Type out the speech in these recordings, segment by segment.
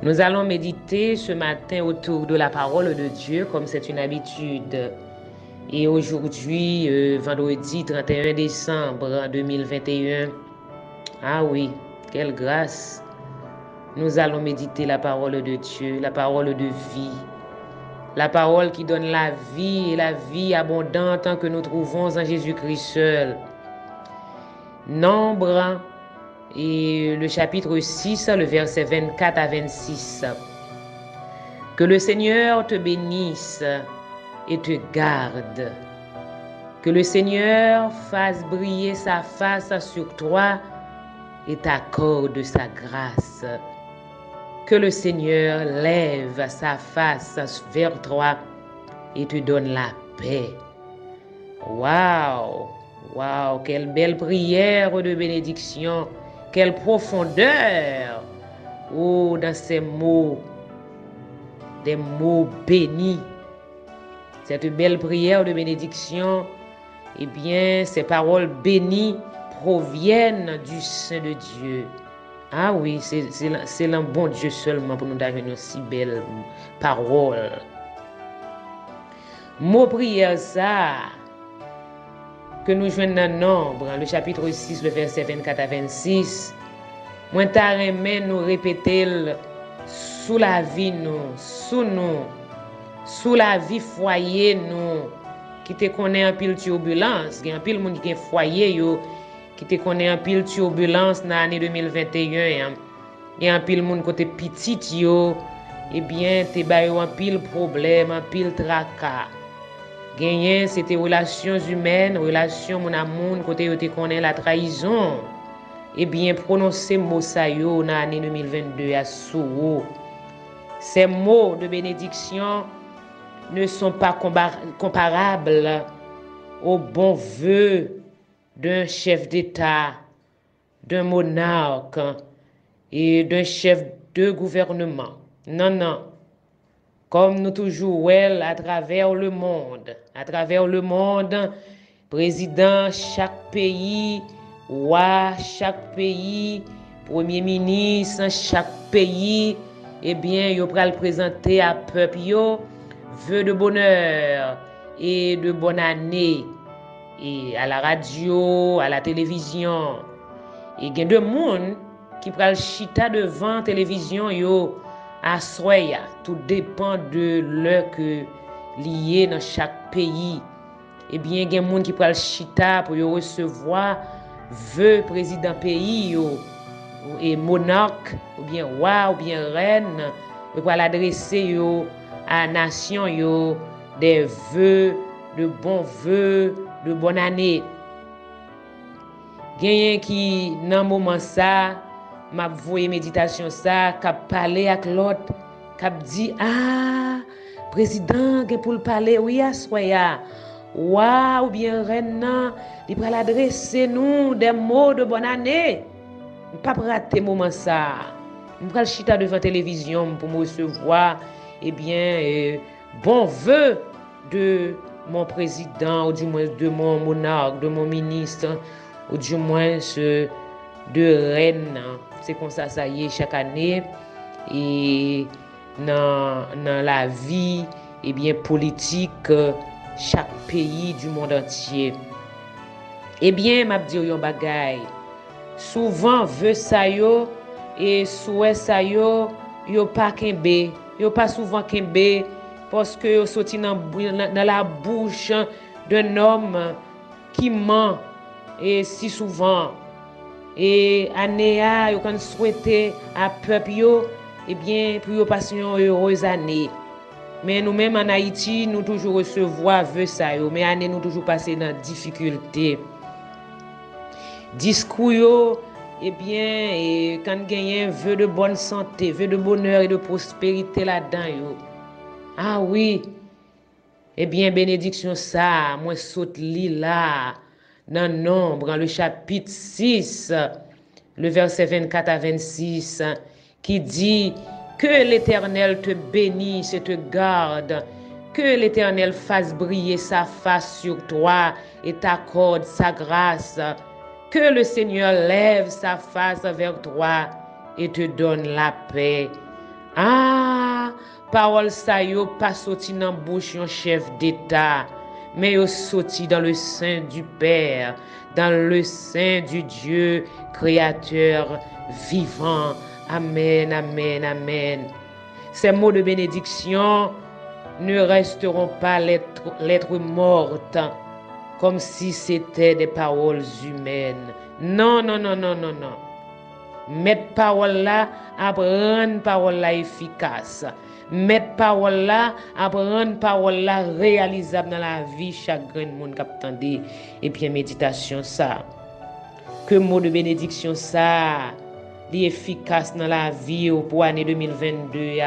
Nous allons méditer ce matin autour de la parole de Dieu, comme c'est une habitude. Et aujourd'hui, vendredi 31 décembre 2021, ah oui, quelle grâce! Nous allons méditer la parole de Dieu, la parole de vie. La parole qui donne la vie et la vie abondante que nous trouvons en Jésus-Christ seul. Nombre et le chapitre 6, le verset 24 à 26. Que le Seigneur te bénisse et te garde. Que le Seigneur fasse briller sa face sur toi et t'accorde sa grâce. Que le Seigneur lève sa face vers toi et te donne la paix. Waouh! Waouh! Quelle belle prière de bénédiction! Quelle profondeur! Oh, dans ces mots, des mots bénis. Cette belle prière de bénédiction, eh bien, ces paroles bénies proviennent du sein de Dieu. Ah oui, c'est le bon Dieu seulement pour nous donner une si belle parole. Mot prière ça, que nous joignons dans Nombre, le chapitre 6, le verset 24 à 26. Moi, t'as aimé nous répéter sous la vie nous, sous la vie foyer nous, qui te connaît en pile turbulence, il y a un pile monde qui est foyer yo, qui te connaît en pile turbulence dans l'année 2021. Il y a un pile monde côté petit yo, eh bien, te ba yo un pile problème, un pile tracas. Gagné, c'était relations humaines, relations mon amour, côté yo te connaît la trahison. Eh bien, prononcer mot ça yo dans l'année 2022 à sous. Ces mots de bénédiction ne sont pas comparables aux bons vœux d'un chef d'État, d'un monarque et d'un chef de gouvernement. Non, non. Comme nous toujours à travers le monde, président chaque pays, roi chaque pays, premier ministre chaque pays, eh bien, yo pral présenter à peuple yo vœux de bonheur et de bonne année, et à la radio, à la télévision. Et il y a des gens qui pral chita devant la télévision yo à soya. Tout dépend de l'heure que lié dans chaque pays. Eh bien, il y a des gens qui pral chita pour recevoir vœux président pays yo, et monarque, ou bien roi, ou bien reine, pour l'adresser yo à la nation yo des vœux, de bons vœux, de bonne année. Genyen qui dans moment ça, m'a voyé méditation ça, k'ap parler avec l'autre, k'ap dit ah, président gen pour parler oui à soya. Ou bien reine nan, il pral adresser nous des mots de bonne année. Pas rater moment ça. Je pral chita devant télévision pour me recevoir bon vœu de mon président, ou du moins de mon monarque, de mon ministre, ou du moins de reine. C'est comme ça y est chaque année. Et dans la vie politique, chaque pays du monde entier. Eh bien, m'a dit yon bagay. Souvent vœu sa yo et souhait sa yo pas kembe, yo pas souvent kembe parce que yo sorti dans la bouche d'un homme qui ment et si souvent. Et année yo kan souhaiter à peuple yo pour yo passer une heureuse année. Mais nous-mêmes en Haïti, nous toujours recevoir vœu ça yo, mais année nous toujours passer dans difficulté. Discours yo, quand gagne vœu de bonne santé, vœu de bonheur et de prospérité là-dedans yo. Ah oui. Bénédiction ça, moi saute li là dans Nombre, le chapitre 6, le verset 24 à 26 qui dit que l'Éternel te bénisse et te garde, que l'Éternel fasse briller sa face sur toi et t'accorde sa grâce. Que le Seigneur lève sa face vers toi et te donne la paix. Ah, parole ça yo pas sorti dans bouche un chef d'État, mais yo sorti dans le sein du Père, dans le sein du Dieu créateur vivant. Amen, amen, amen. Ces mots de bénédiction ne resteront pas lettres mortes, comme si c'était des paroles humaines. Non, non, non, non, non, non. Mettre parole là à rendre parole là efficace. Mettre parole là à rendre parole là réalisable dans la vie chaque grand monde qui attendait. Et puis méditation ça. Que mot de bénédiction ça, est efficace dans la vie pour l'année 2022.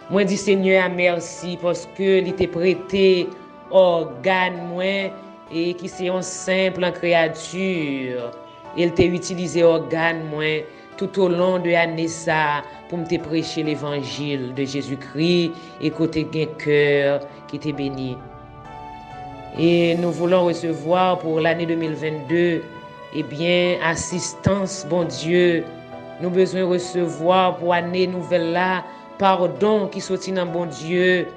Moi dis Seigneur merci parce que il t'a prêté organe moi et qui c'est une simple créature. Il t'a utilisé organe moi tout au long de l'année ça pour me prêcher l'évangile de Jésus-Christ et côté gain cœur qui t'est béni. Et nous voulons recevoir pour l'année 2022 eh bien assistance bon Dieu. Nous besoin recevoir pour l'année nouvelle là pardon qui sortit dans bon Dieu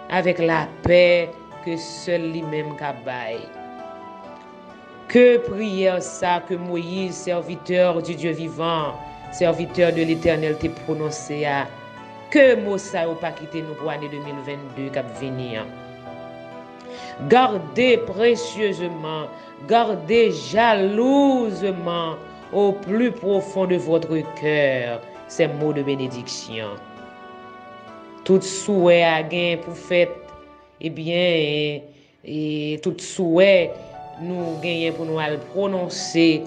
avec la paix que seul lui-même cabaye. Que prière ça que Moïse, serviteur du Dieu vivant, serviteur de l'Éternel, t'a prononcé à. Que mot ça ou pas quitter nous pour l'année 2022 qui va venir. Gardez précieusement, gardez jalousement au plus profond de votre cœur ces mots de bénédiction. Tout souhait à gain pour fête, eh bien, et tout souhait nous gagnons pour nous le prononcer,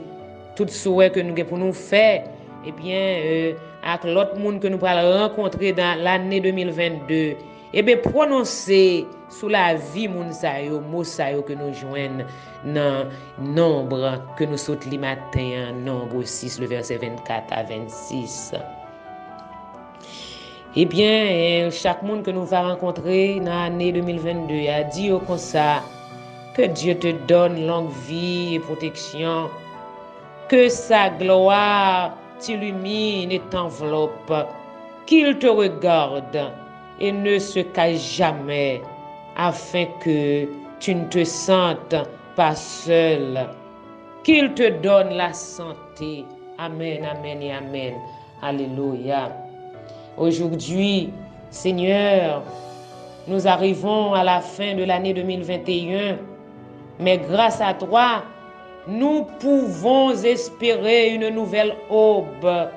tout souhait que nous gagnons pour nous faire, eh bien, avec l'autre monde que nous allons rencontrer dans l'année 2022, eh bien, prononcer sous la vie moun sa yo, mot sa yo que nous joignons dans nombre que nous sautons le matin, nombre 6, le verset 24 à 26. Eh bien, chaque monde que nous va rencontrer dans l'année 2022 a dit comme ça, que Dieu te donne longue vie et protection, que sa gloire t'illumine et t'enveloppe, qu'il te regarde et ne se cache jamais, afin que tu ne te sentes pas seul, qu'il te donne la santé. Amen, amen et amen. Alléluia. Aujourd'hui, Seigneur, nous arrivons à la fin de l'année 2021, mais grâce à toi, nous pouvons espérer une nouvelle aube.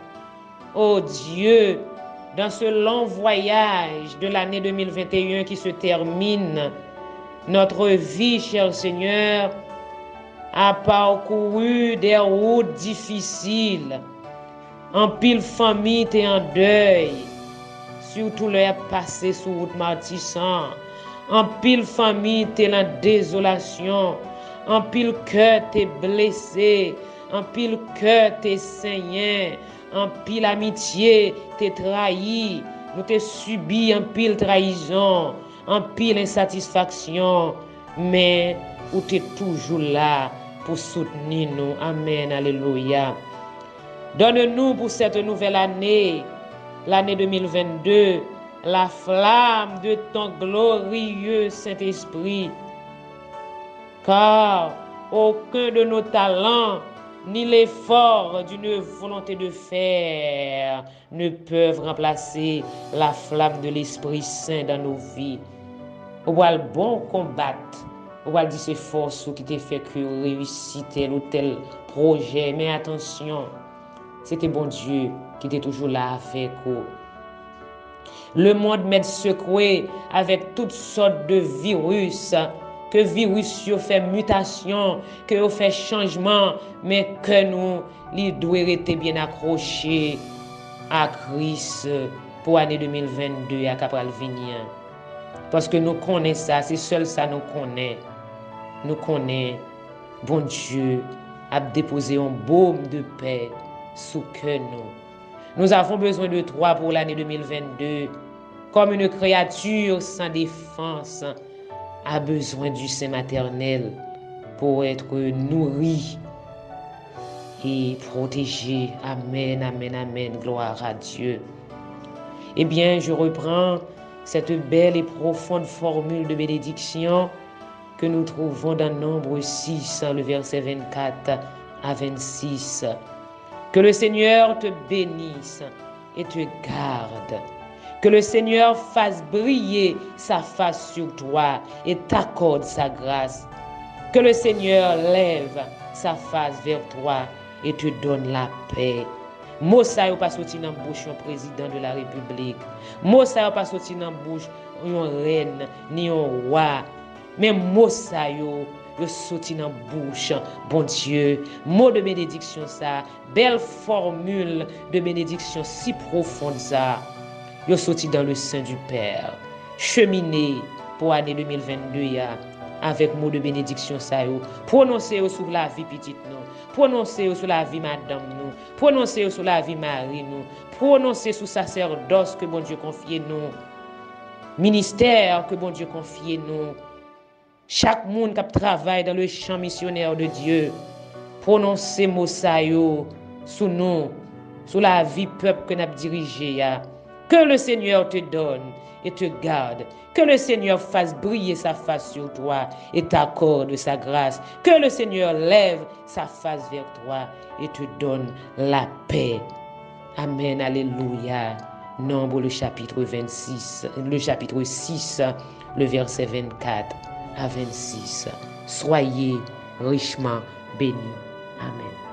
Oh Dieu, dans ce long voyage de l'année 2021 qui se termine, notre vie, cher Seigneur, a parcouru des routes difficiles. En pile famille t'es en deuil, surtout le passé sur route martissant. En pile famille t'es en désolation, en pile cœur t'es blessé, en pile cœur t'es saigné, en pile amitié t'es trahi, nous t'es subi en pile trahison, en pile insatisfaction, mais où t'es toujours là pour soutenir nous. Amen, alléluia. Donne-nous pour cette nouvelle année, l'année 2022, la flamme de ton glorieux Saint-Esprit, car aucun de nos talents ni l'effort d'une volonté de faire ne peuvent remplacer la flamme de l'Esprit Saint dans nos vies. On va le bon combattre, on va dire c'est force qui t'a fait que réussir tel ou tel projet, mais attention, c'était bon Dieu qui était toujours là avec vous. Le monde m'est secoué avec toutes sortes de virus, que virus yo fait mutation, que yo fait changement, mais que nous, les doit rester bien accrochés à Christ pour l'année 2022 à Capral venir. Parce que nous connaissons ça, c'est seul ça nous connaît. Nous connaissons, bon Dieu, a déposé un baume de paix sous que nous. Nous avons besoin de toi pour l'année 2022, comme une créature sans défense a besoin du sein maternel pour être nourri et protégé. Amen, amen, amen. Gloire à Dieu. Eh bien, je reprends cette belle et profonde formule de bénédiction que nous trouvons dans Nombre 6, le verset 24 à 26. Que le Seigneur te bénisse et te garde. Que le Seigneur fasse briller sa face sur toi et t'accorde sa grâce. Que le Seigneur lève sa face vers toi et te donne la paix. Mot ça yo pas sorti dans bouche un président de la République. Mot ça yo pas sorti dans bouche une reine ni un roi. Mais mot ça yo sorti dans bouche bon Dieu. Mot de bénédiction ça, belle formule de bénédiction si profonde ça. Yo sorti dans le sein du Père. Cheminer pour l'année 2022 avec mot de bénédiction ça yo. Prononcer sur la vie petite nous. Prononcer sur la vie madame nous. Prononcer sur la vie Marie nous. Prononcer sur sacerdoce que bon Dieu confie nous. Ministère que bon Dieu confie nous. Chaque monde qui travaille dans le champ missionnaire de Dieu. Prononcer mot ça yo sous nous, sous la vie peuple que nous avons dirigé. Que le Seigneur te donne et te garde. Que le Seigneur fasse briller sa face sur toi et t'accorde sa grâce. Que le Seigneur lève sa face vers toi et te donne la paix. Amen, alléluia. Nombre le chapitre 26, le chapitre 6, le verset 24 à 26. Soyez richement bénis. Amen.